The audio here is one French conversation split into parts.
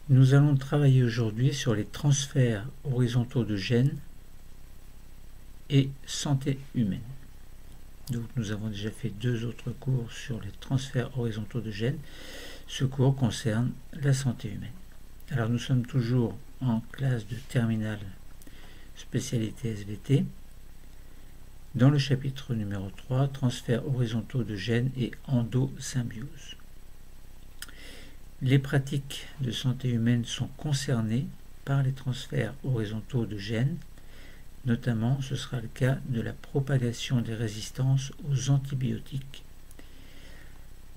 Nous allons travailler aujourd'hui sur les transferts horizontaux de gènes et santé humaine. Donc nous avons déjà fait 2 autres cours sur les transferts horizontaux de gènes. Ce cours concerne la santé humaine. Alors nous sommes toujours en classe de terminale spécialité SVT. Dans le chapitre numéro 3, transferts horizontaux de gènes et endosymbiose. Les pratiques de santé humaine sont concernées par les transferts horizontaux de gènes. Notamment, ce sera le cas de la propagation des résistances aux antibiotiques.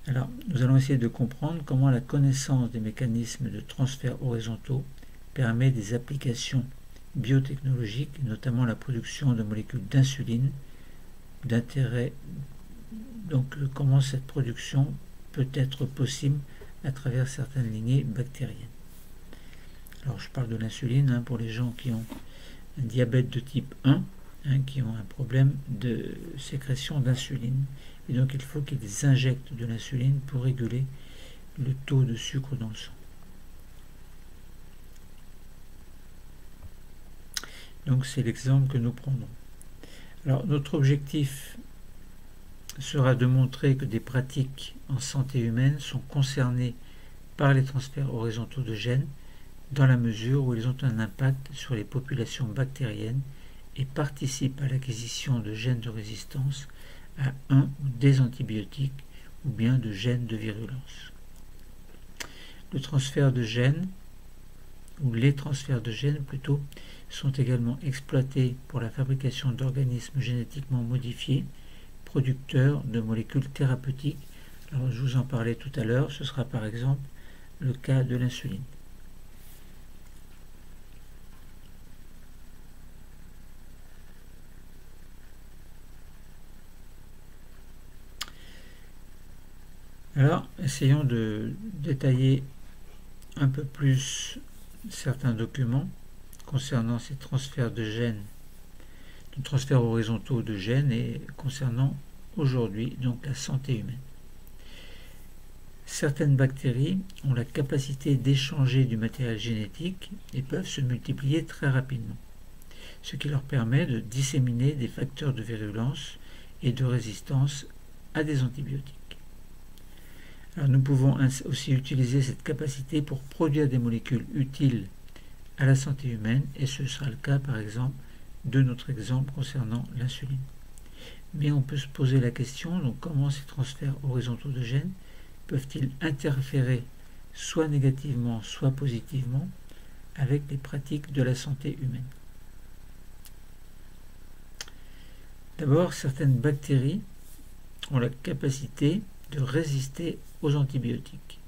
Alors, nous allons essayer de comprendre comment la connaissance des mécanismes de transfert horizontaux permet des applications biotechnologiques, notamment la production de molécules d'insuline, d'intérêt, donc comment cette production peut être possible à travers certaines lignées bactériennes. Alors, je parle de l'insuline pour les gens qui ont un diabète de type 1, qui ont un problème de sécrétion d'insuline. Et donc il faut qu'ils injectent de l'insuline pour réguler le taux de sucre dans le sang. Donc c'est l'exemple que nous prenons. Alors notre objectif sera de montrer que des pratiques en santé humaine sont concernées par les transferts horizontaux de gènes dans la mesure où ils ont un impact sur les populations bactériennes et participent à l'acquisition de gènes de résistance à un ou des antibiotiques ou bien de gènes de virulence. Le transfert de gènes, ou les transferts de gènes plutôt, sont également exploités pour la fabrication d'organismes génétiquement modifiés, producteurs de molécules thérapeutiques. Alors je vous en parlais tout à l'heure, ce sera par exemple le cas de l'insuline. Alors, essayons de détailler un peu plus certains documents concernant ces transferts de gènes, de transferts horizontaux de gènes et concernant aujourd'hui donc la santé humaine. Certaines bactéries ont la capacité d'échanger du matériel génétique et peuvent se multiplier très rapidement, ce qui leur permet de disséminer des facteurs de virulence et de résistance à des antibiotiques. Alors nous pouvons aussi utiliser cette capacité pour produire des molécules utiles à la santé humaine, et ce sera le cas par exemple de notre exemple concernant l'insuline. Mais on peut se poser la question, donc comment ces transferts horizontaux de gènes peuvent-ils interférer soit négativement, soit positivement avec les pratiques de la santé humaine? D'abord, certaines bactéries ont la capacité de résister aux antibiotiques.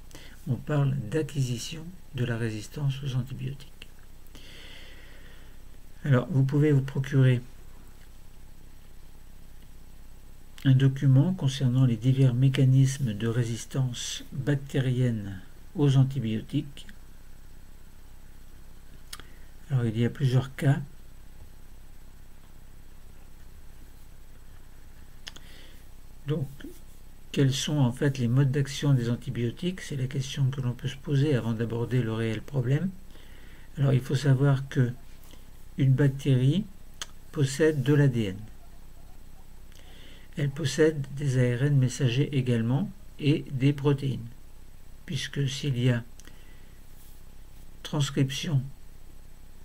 On parle d'acquisition de la résistance aux antibiotiques. Alors, vous pouvez vous procurer un document concernant les divers mécanismes de résistance bactérienne aux antibiotiques. Alors, il y a plusieurs cas. Donc, quels sont en fait les modes d'action des antibiotiques? C'est la question que l'on peut se poser avant d'aborder le réel problème. Alors il faut savoir que une bactérie possède de l'ADN. Elle possède des ARN messagers également et des protéines. Puisque s'il y a transcription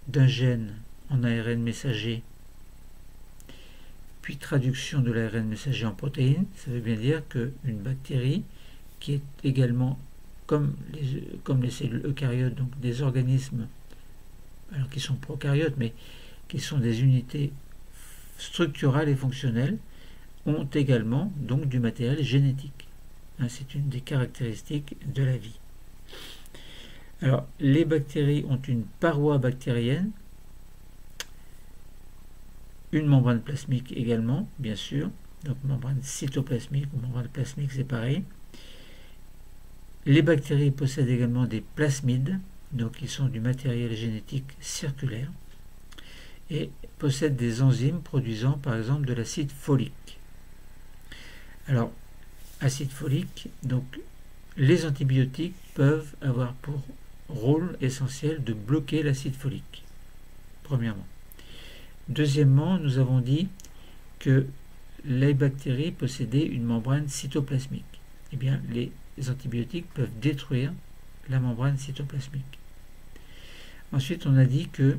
d'un gène en ARN messager puis traduction de l'ARN messager en protéines, ça veut bien dire qu'une bactérie, qui est également, comme les cellules eucaryotes, donc des organismes, alors qui sont prokaryotes, mais qui sont des unités structurales et fonctionnelles, ont également donc du matériel génétique. C'est une des caractéristiques de la vie. Alors, les bactéries ont une paroi bactérienne, une membrane plasmique également, bien sûr, donc membrane cytoplasmique ou membrane plasmique, c'est pareil. Les bactéries possèdent également des plasmides, donc ils sont du matériel génétique circulaire, et possèdent des enzymes produisant par exemple de l'acide folique. Alors, acide folique, donc les antibiotiques peuvent avoir pour rôle essentiel de bloquer l'acide folique, premièrement. Deuxièmement, nous avons dit que les bactéries possédaient une membrane cytoplasmique. Eh bien, les antibiotiques peuvent détruire la membrane cytoplasmique. Ensuite, on a dit que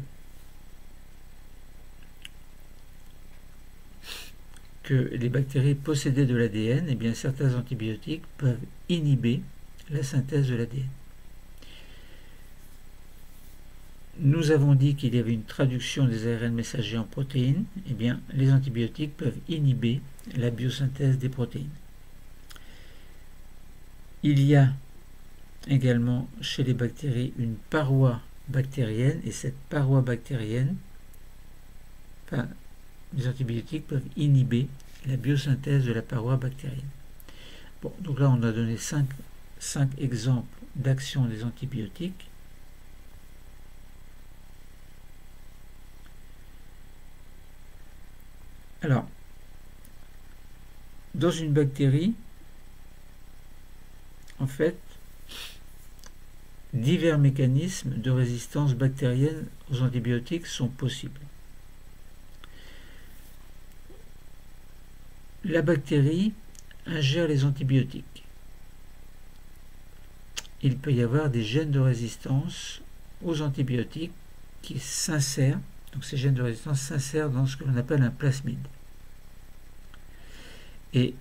les bactéries possédaient de l'ADN, eh bien, certains antibiotiques peuvent inhiber la synthèse de l'ADN. Nous avons dit qu'il y avait une traduction des ARN messagers en protéines. Eh bien, les antibiotiques peuvent inhiber la biosynthèse des protéines. Il y a également chez les bactéries une paroi bactérienne, et cette paroi bactérienne, les antibiotiques peuvent inhiber la biosynthèse de la paroi bactérienne. Bon, donc là, on a donné 5 exemples d'action des antibiotiques. Alors, dans une bactérie, en fait, divers mécanismes de résistance bactérienne aux antibiotiques sont possibles. La bactérie ingère les antibiotiques. Il peut y avoir des gènes de résistance aux antibiotiques qui s'insèrent, donc ces gènes de résistance s'insèrent dans ce que l'on appelle un plasmide. Et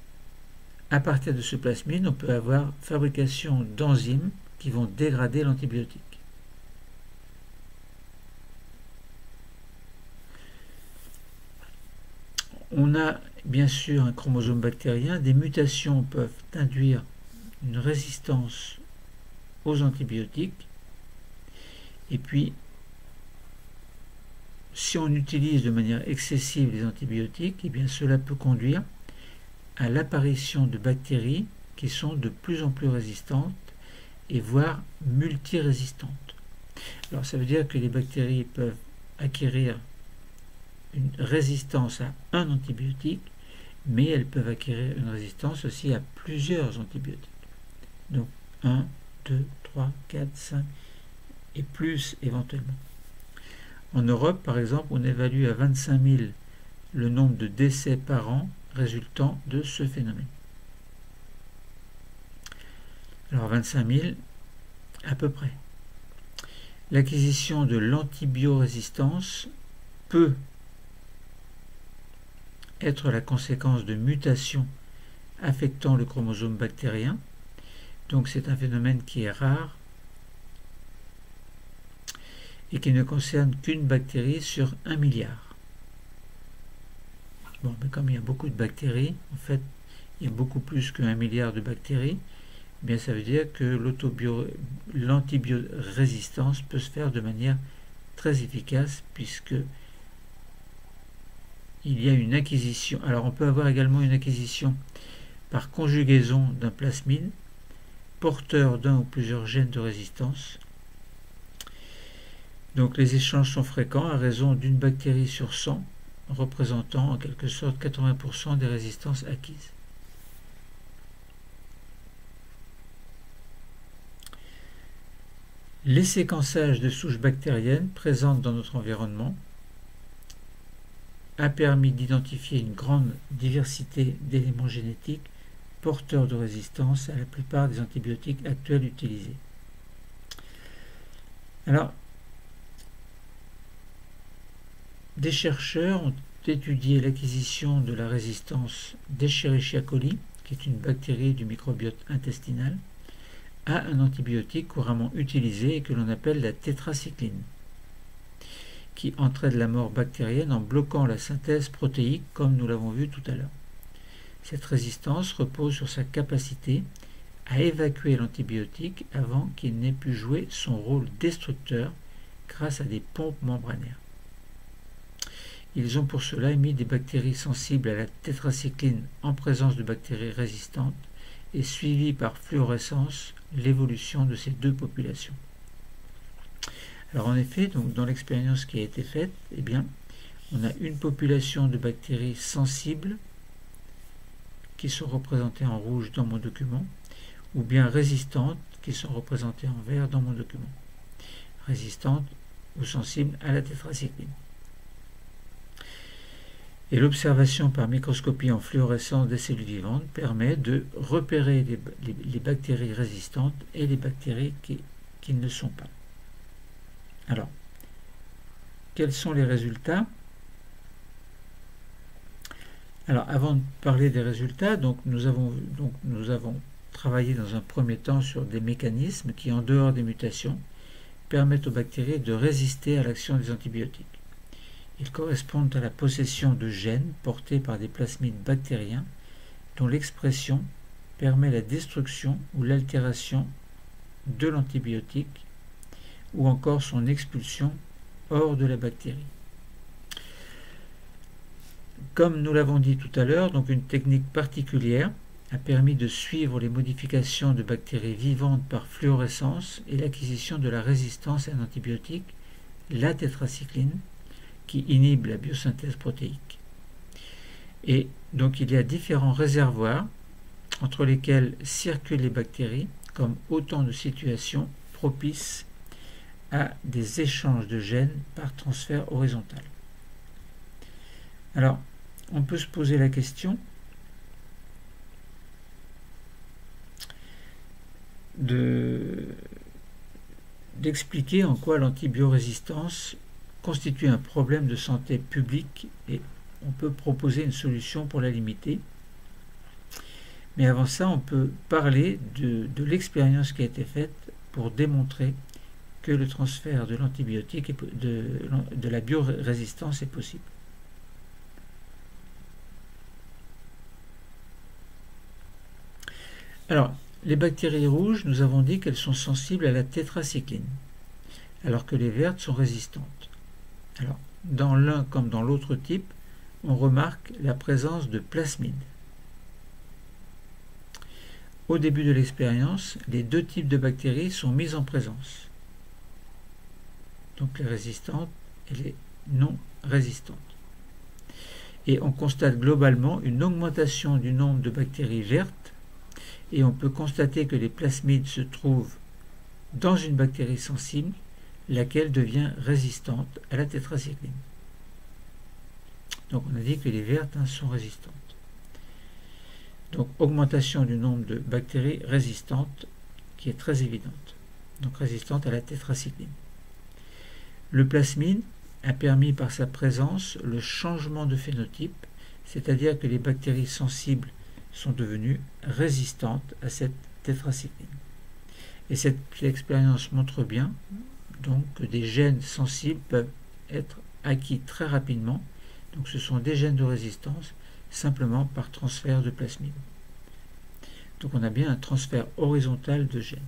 à partir de ce plasmide, on peut avoir fabrication d'enzymes qui vont dégrader l'antibiotique. On a bien sûr un chromosome bactérien. Des mutations peuvent induire une résistance aux antibiotiques. Et puis, si on utilise de manière excessive les antibiotiques, eh bien cela peut conduire à l'apparition de bactéries qui sont de plus en plus résistantes et voire multirésistantes. Alors ça veut dire que les bactéries peuvent acquérir une résistance à un antibiotique, mais elles peuvent acquérir une résistance aussi à plusieurs antibiotiques. Donc 1, 2, 3, 4, 5 et plus éventuellement. En Europe, par exemple, on évalue à 25 000 le nombre de décès par an résultant de ce phénomène. Alors 25 000 à peu près. L'acquisition de l'antibiorésistance peut être la conséquence de mutations affectant le chromosome bactérien. Donc c'est un phénomène qui est rare et qui ne concerne qu'une bactérie sur 1 milliard. Bon, mais comme il y a beaucoup de bactéries, en fait, il y a beaucoup plus que 1 milliard de bactéries, eh bien ça veut dire que l'antibiorésistance peut se faire de manière très efficace puisque il y a une acquisition. Alors on peut avoir également une acquisition par conjugaison d'un plasmide porteur d'un ou plusieurs gènes de résistance. Donc les échanges sont fréquents à raison d'une bactérie sur 100, représentant en quelque sorte 80% des résistances acquises. Les séquençages de souches bactériennes présentes dans notre environnement a permis d'identifier une grande diversité d'éléments génétiques porteurs de résistance à la plupart des antibiotiques actuels utilisés. Alors, des chercheurs ont étudié l'acquisition de la résistance d'Escherichia coli, qui est une bactérie du microbiote intestinal, à un antibiotique couramment utilisé et que l'on appelle la tétracycline, qui entraîne la mort bactérienne en bloquant la synthèse protéique, comme nous l'avons vu tout à l'heure. Cette résistance repose sur sa capacité à évacuer l'antibiotique avant qu'il n'ait pu jouer son rôle destructeur grâce à des pompes membranaires. Ils ont pour cela émis des bactéries sensibles à la tétracycline en présence de bactéries résistantes et suivi par fluorescence l'évolution de ces deux populations. Alors en effet, donc dans l'expérience qui a été faite, eh bien, on a une population de bactéries sensibles qui sont représentées en rouge dans mon document, ou bien résistantes qui sont représentées en vert dans mon document. résistantes ou sensibles à la tétracycline. Et l'observation par microscopie en fluorescence des cellules vivantes permet de repérer les bactéries résistantes et les bactéries qui ne le sont pas. Alors, quels sont les résultats? Alors, avant de parler des résultats, nous avons travaillé dans un premier temps sur des mécanismes qui, en dehors des mutations, permettent aux bactéries de résister à l'action des antibiotiques. Ils correspondent à la possession de gènes portés par des plasmides bactériens dont l'expression permet la destruction ou l'altération de l'antibiotique ou encore son expulsion hors de la bactérie. Comme nous l'avons dit tout à l'heure, donc une technique particulière a permis de suivre les modifications de bactéries vivantes par fluorescence et l'acquisition de la résistance à un antibiotique, la tétracycline, qui inhibe la biosynthèse protéique. Et donc il y a différents réservoirs entre lesquels circulent les bactéries, comme autant de situations propices à des échanges de gènes par transfert horizontal. Alors, on peut se poser la question d'expliquer en quoi l'antibiorésistance constitue un problème de santé publique et on peut proposer une solution pour la limiter. Mais avant ça, on peut parler de l'expérience qui a été faite pour démontrer que le transfert de l'antibiotique et de la biorésistance est possible. Alors, les bactéries rouges, nous avons dit qu'elles sont sensibles à la tétracycline, alors que les vertes sont résistantes. Alors, dans l'un comme dans l'autre type, on remarque la présence de plasmides. Au début de l'expérience, les deux types de bactéries sont mis en présence, donc les résistantes et les non résistantes. Et on constate globalement une augmentation du nombre de bactéries vertes et on peut constater que les plasmides se trouvent dans une bactérie sensible, laquelle devient résistante à la tétracycline. Donc on a dit que les vertes sont résistantes. Donc augmentation du nombre de bactéries résistantes qui est très évidente, donc résistante à la tétracycline. Le plasmide a permis par sa présence le changement de phénotype, c'est-à-dire que les bactéries sensibles sont devenues résistantes à cette tétracycline. Et cette expérience montre bien donc que des gènes sensibles peuvent être acquis très rapidement. Donc ce sont des gènes de résistance simplement par transfert de plasmide. Donc on a bien un transfert horizontal de gènes.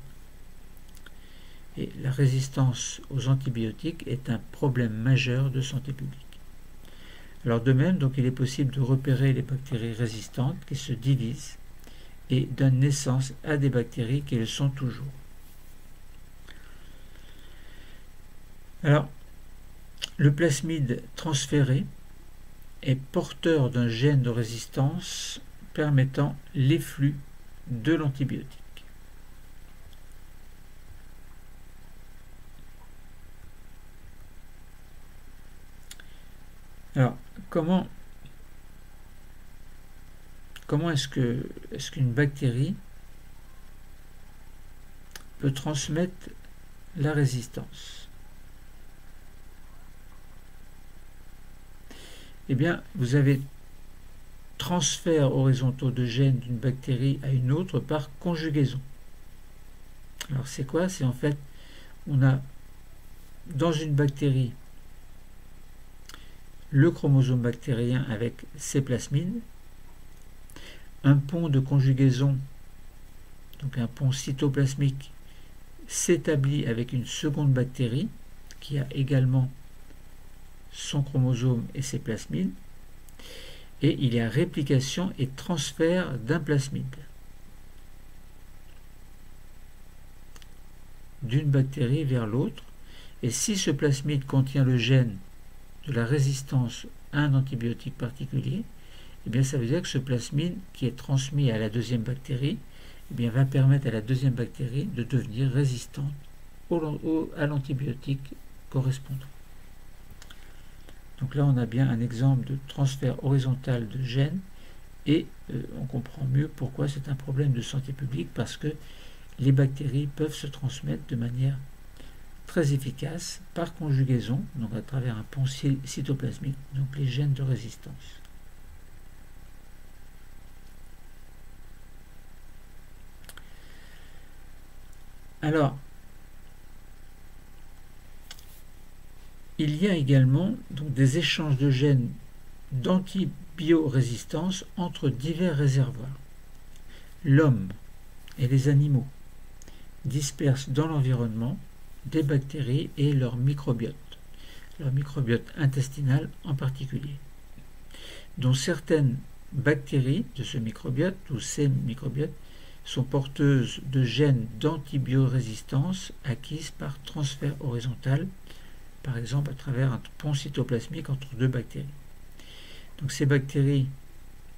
Et la résistance aux antibiotiques est un problème majeur de santé publique. Alors de même, donc, il est possible de repérer les bactéries résistantes qui se divisent et donnent naissance à des bactéries qui le sont toujours. Alors, le plasmide transféré est porteur d'un gène de résistance permettant l'efflux de l'antibiotique. Alors, comment est-ce qu'une bactérie peut transmettre la résistance? Eh bien, vous avez transfert horizontaux de gènes d'une bactérie à une autre par conjugaison. Alors, c'est quoi? C'est en fait, on a dans une bactérie le chromosome bactérien avec ses plasmides, un pont de conjugaison, donc un pont cytoplasmique, s'établit avec une seconde bactérie qui a également son chromosome et ses plasmides, et il y a réplication et transfert d'un plasmide d'une bactérie vers l'autre, et si ce plasmide contient le gène de la résistance à un antibiotique particulier, eh bien ça veut dire que ce plasmide qui est transmis à la deuxième bactérie, eh bien va permettre à la deuxième bactérie de devenir résistante à l'antibiotique correspondant. Donc là, on a bien un exemple de transfert horizontal de gènes et on comprend mieux pourquoi c'est un problème de santé publique, parce que les bactéries peuvent se transmettre de manière très efficace par conjugaison, donc à travers un pont cytoplasmique, donc les gènes de résistance. Alors, il y a également donc des échanges de gènes d'antibiorésistance entre divers réservoirs. L'homme et les animaux dispersent dans l'environnement des bactéries et leur microbiote intestinal en particulier, dont certaines bactéries de ce microbiote ou ces microbiotes sont porteuses de gènes d'antibiorésistance acquises par transfert horizontal, par exemple à travers un pont cytoplasmique entre deux bactéries. Donc ces bactéries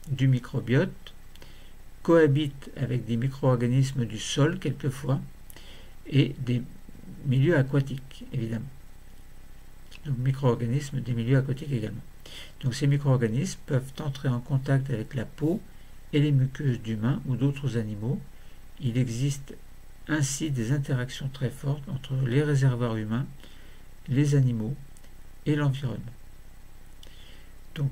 du microbiote cohabitent avec des micro-organismes du sol quelquefois et des milieux aquatiques évidemment. Donc micro-organismes des milieux aquatiques également. Donc ces micro-organismes peuvent entrer en contact avec la peau et les muqueuses d'humains ou d'autres animaux. Il existe ainsi des interactions très fortes entre les réservoirs humains, les animaux et l'environnement. Donc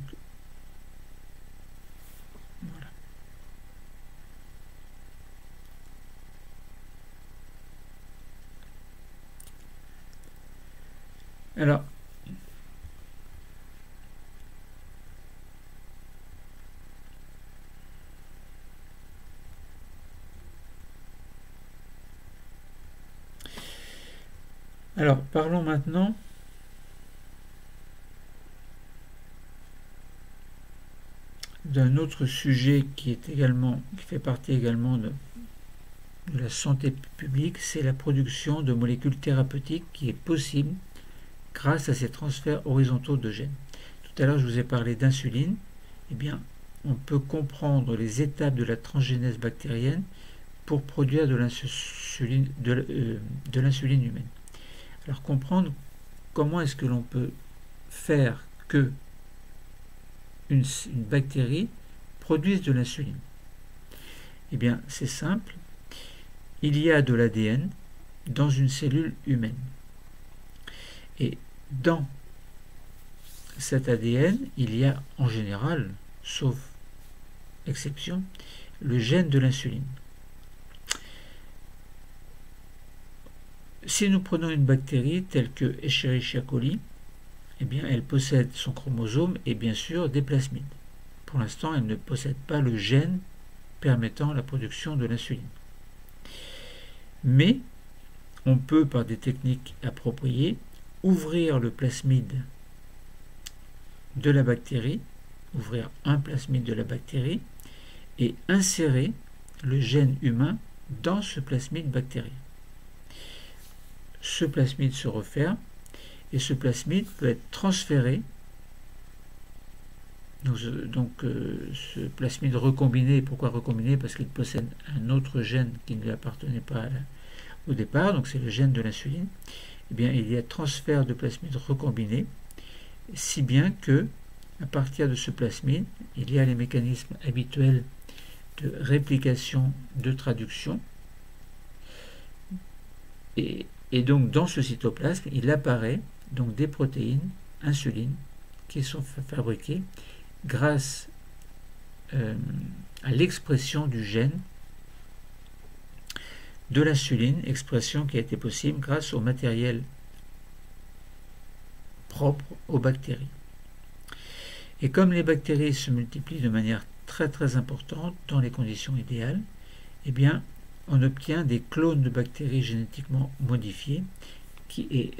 voilà. Alors, parlons maintenant d'un autre sujet qui fait partie également de la santé publique, c'est la production de molécules thérapeutiques qui est possible grâce à ces transferts horizontaux de gènes. Tout à l'heure, je vous ai parlé d'insuline. Eh bien, on peut comprendre les étapes de la transgénèse bactérienne pour produire de l'insuline humaine. Alors, comprendre comment est-ce que l'on peut faire que une bactérie produise de l'insuline. Eh bien, c'est simple. Il y a de l'ADN dans une cellule humaine. Et dans cet ADN, il y a en général, sauf exception, le gène de l'insuline. Si nous prenons une bactérie telle que Escherichia coli, eh bien, elle possède son chromosome et bien sûr des plasmides. Pour l'instant, elle ne possède pas le gène permettant la production de l'insuline. Mais on peut, par des techniques appropriées, ouvrir le plasmide de la bactérie, ouvrir un plasmide de la bactérie et insérer le gène humain dans ce plasmide bactérien. Ce plasmide se referme et ce plasmide peut être transféré. Donc ce plasmide recombiné, pourquoi recombiné? Parce qu'il possède un autre gène qui ne lui appartenait pas au départ, donc c'est le gène de l'insuline. Eh bien, il y a transfert de plasmide recombiné, si bien que, à partir de ce plasmide, il y a les mécanismes habituels de réplication, de traduction, et donc dans ce cytoplasme, il apparaît donc des protéines insulines qui sont fabriquées grâce à l'expression du gène de l'insuline, expression qui a été possible grâce au matériel propre aux bactéries. Et comme les bactéries se multiplient de manière très très importante dans les conditions idéales, eh bien, on obtient des clones de bactéries génétiquement modifiés et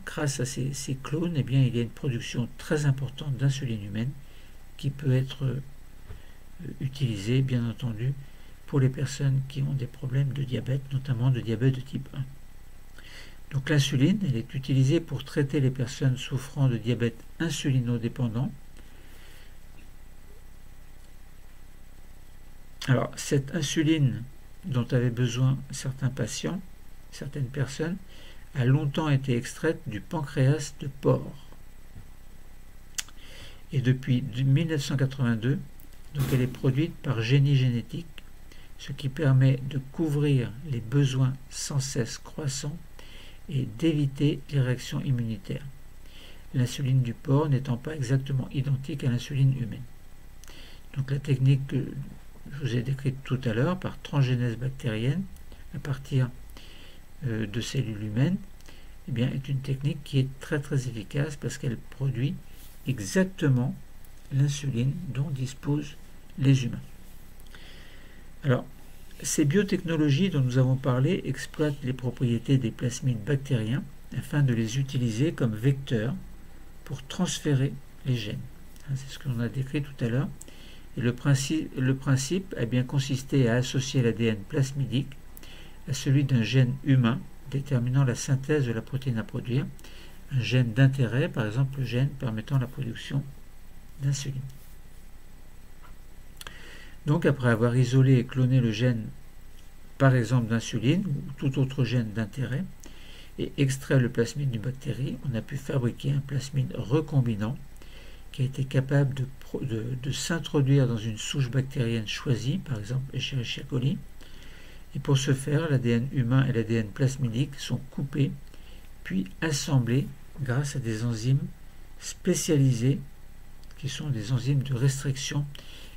grâce à ces clones, eh bien, il y a une production très importante d'insuline humaine qui peut être utilisée, bien entendu, pour les personnes qui ont des problèmes de diabète, notamment de diabète de type 1. Donc l'insuline, elle est utilisée pour traiter les personnes souffrant de diabète insulinodépendant. Alors, cette insuline dont avaient besoin certains patients certaines personnes, a longtemps été extraite du pancréas de porc. Et depuis 1982, donc elle est produite par Génie Génétique, ce qui permet de couvrir les besoins sans cesse croissants et d'éviter les réactions immunitaires. L'insuline du porc n'étant pas exactement identique à l'insuline humaine. Donc la technique que je vous ai décrite tout à l'heure par transgénèse bactérienne à partir de cellules humaines, eh bien, est une technique qui est très très efficace parce qu'elle produit exactement l'insuline dont disposent les humains. Alors, ces biotechnologies dont nous avons parlé exploitent les propriétés des plasmides bactériens afin de les utiliser comme vecteurs pour transférer les gènes. C'est ce qu'on a décrit tout à l'heure. Et le principe a bien consisté à associer l'ADN plasmidique à celui d'un gène humain déterminant la synthèse de la protéine à produire, un gène d'intérêt, par exemple le gène permettant la production d'insuline. Donc après avoir isolé et cloné le gène, par exemple d'insuline ou tout autre gène d'intérêt, et extrait le plasmide d'une bactérie, on a pu fabriquer un plasmide recombinant qui a été capable de s'introduire dans une souche bactérienne choisie, par exemple Escherichia coli. Et pour ce faire, l'ADN humain et l'ADN plasmidique sont coupés puis assemblés grâce à des enzymes spécialisées qui sont des enzymes de restriction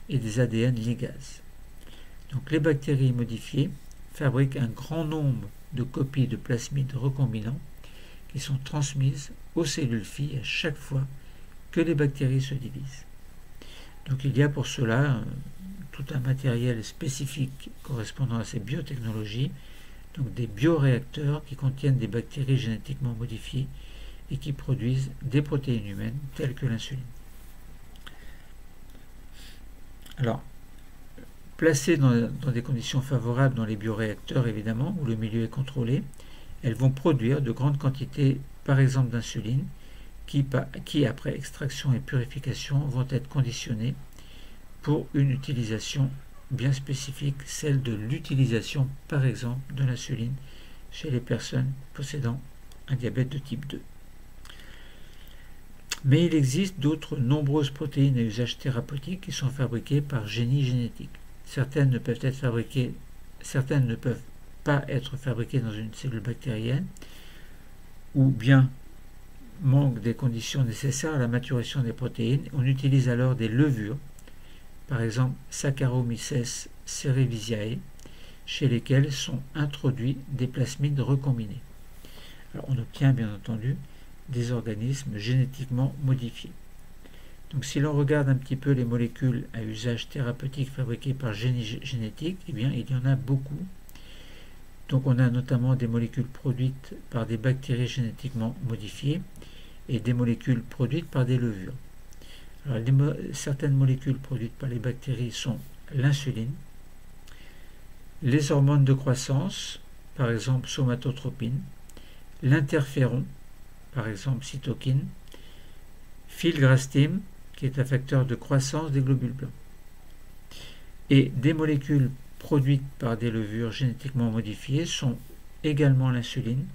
et des ADN ligases. Donc les bactéries modifiées fabriquent un grand nombre de copies de plasmides recombinants qui sont transmises aux cellules filles à chaque fois que les bactéries se divisent. Donc il y a pour cela tout un matériel spécifique correspondant à ces biotechnologies, donc des bioréacteurs qui contiennent des bactéries génétiquement modifiées et qui produisent des protéines humaines telles que l'insuline. Alors, placées dans des conditions favorables dans les bioréacteurs, évidemment, où le milieu est contrôlé, elles vont produire de grandes quantités, par exemple d'insuline, qui, après extraction et purification, vont être conditionnées pour une utilisation bien spécifique, celle de l'utilisation, par exemple, de l'insuline chez les personnes possédant un diabète de type 2. Mais il existe d'autres nombreuses protéines à usage thérapeutique qui sont fabriquées par Génie Génétique. Certaines ne peuvent pas être fabriquées dans une cellule bactérienne, ou bien manquent des conditions nécessaires à la maturation des protéines. On utilise alors des levures, par exemple Saccharomyces cerevisiae, chez lesquelles sont introduits des plasmides recombinés. Alors on obtient bien entendu des organismes génétiquement modifiés. Donc si l'on regarde un petit peu les molécules à usage thérapeutique fabriquées par Génie Génétique, eh bien il y en a beaucoup. Donc on a notamment des molécules produites par des bactéries génétiquement modifiées et des molécules produites par des levures. Alors, certaines molécules produites par les bactéries sont l'insuline, les hormones de croissance, par exemple somatotropine, l'interféron, par exemple cytokine, filgrastim, qui est un facteur de croissance des globules blancs. Et des molécules produites par des levures génétiquement modifiées sont également l'insuline,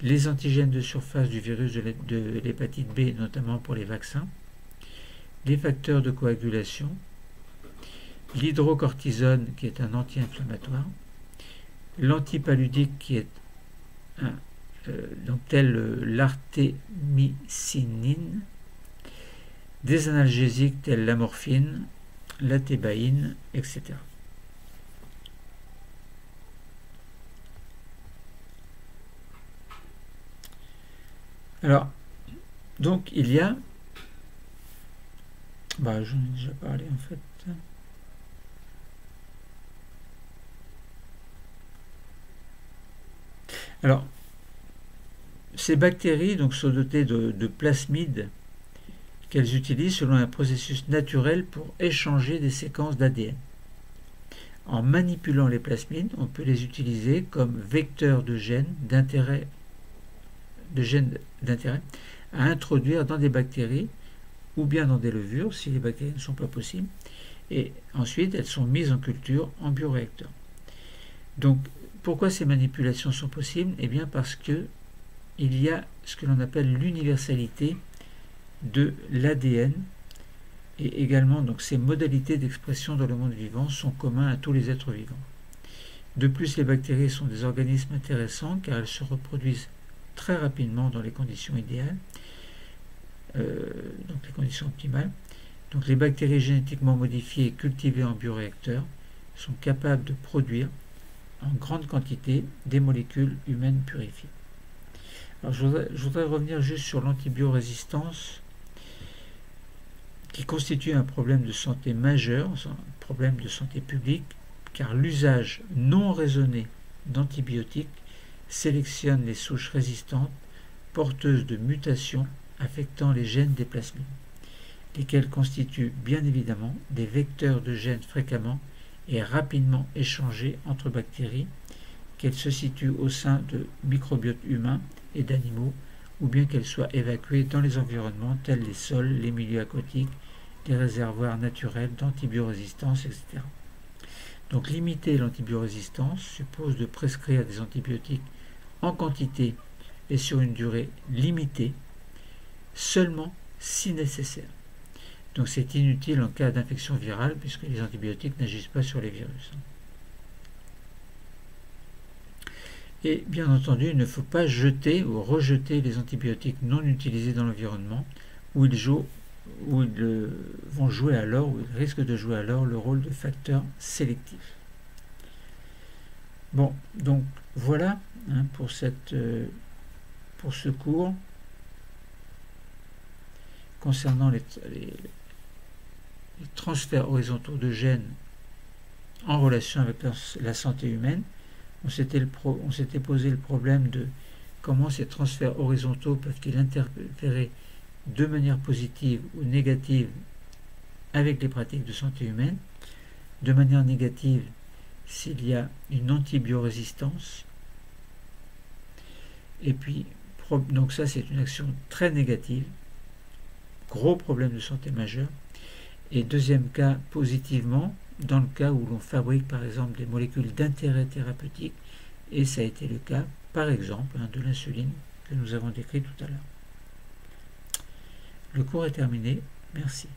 les antigènes de surface du virus de l'hépatite B, notamment pour les vaccins, les facteurs de coagulation, l'hydrocortisone, qui est un anti-inflammatoire, l'antipaludique, qui est tel l'artémisinine, des analgésiques tels la morphine, la thébaïne, etc. Alors, donc il y a, j'en ai déjà parlé en fait. Alors, ces bactéries donc, sont dotées de plasmides qu'elles utilisent selon un processus naturel pour échanger des séquences d'ADN. En manipulant les plasmides, on peut les utiliser comme vecteurs de gènes d'intérêt à introduire dans des bactéries ou bien dans des levures si les bactéries ne sont pas possibles, et ensuite elles sont mises en culture en bioréacteur. Donc pourquoi ces manipulations sont possibles? Eh bien parce que il y a ce que l'on appelle l'universalité de l'ADN, et également donc ces modalités d'expression dans le monde vivant sont communs à tous les êtres vivants. De plus, les bactéries sont des organismes intéressants car elles se reproduisent très rapidement dans les conditions idéales, donc les conditions optimales. Donc les bactéries génétiquement modifiées et cultivées en bioréacteur sont capables de produire en grande quantité des molécules humaines purifiées. Alors je voudrais revenir juste sur l'antibiorésistance, qui constitue un problème de santé majeur, un problème de santé publique, car l'usage non raisonné d'antibiotiques sélectionne les souches résistantes porteuses de mutations affectant les gènes des plasmides, lesquels constituent bien évidemment des vecteurs de gènes fréquemment et rapidement échangés entre bactéries, qu'elles se situent au sein de microbiotes humains et d'animaux, ou bien qu'elles soient évacuées dans les environnements tels les sols, les milieux aquatiques, les réservoirs naturels d'antibiorésistance, etc. Donc limiter l'antibiorésistance suppose de prescrire des antibiotiques en quantité et sur une durée limitée, seulement si nécessaire. Donc c'est inutile en cas d'infection virale puisque les antibiotiques n'agissent pas sur les virus. Et bien entendu, il ne faut pas jeter ou rejeter les antibiotiques non utilisés dans l'environnement où ils vont jouer alors, ou ils risquent de jouer alors le rôle de facteur sélectif. Bon, donc voilà pour ce cours concernant les transferts horizontaux de gènes en relation avec la santé humaine. On s'était posé le problème de comment ces transferts horizontaux peuvent-ils interférer de manière positive ou négative avec les pratiques de santé humaine. De manière négative, s'il y a une antibiorésistance. Et puis, donc ça c'est une action très négative, gros problème de santé majeur. Et deuxième cas, positivement, dans le cas où l'on fabrique par exemple des molécules d'intérêt thérapeutique, et ça a été le cas par exemple de l'insuline que nous avons décrit tout à l'heure. Le cours est terminé, merci.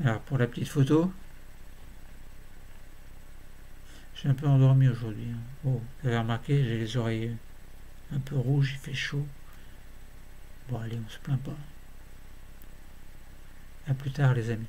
Alors pour la petite photo, je suis un peu endormi aujourd'hui. Oh, vous avez remarqué, j'ai les oreilles un peu rouges, il fait chaud. Bon allez, on se plaint pas. À plus tard les amis.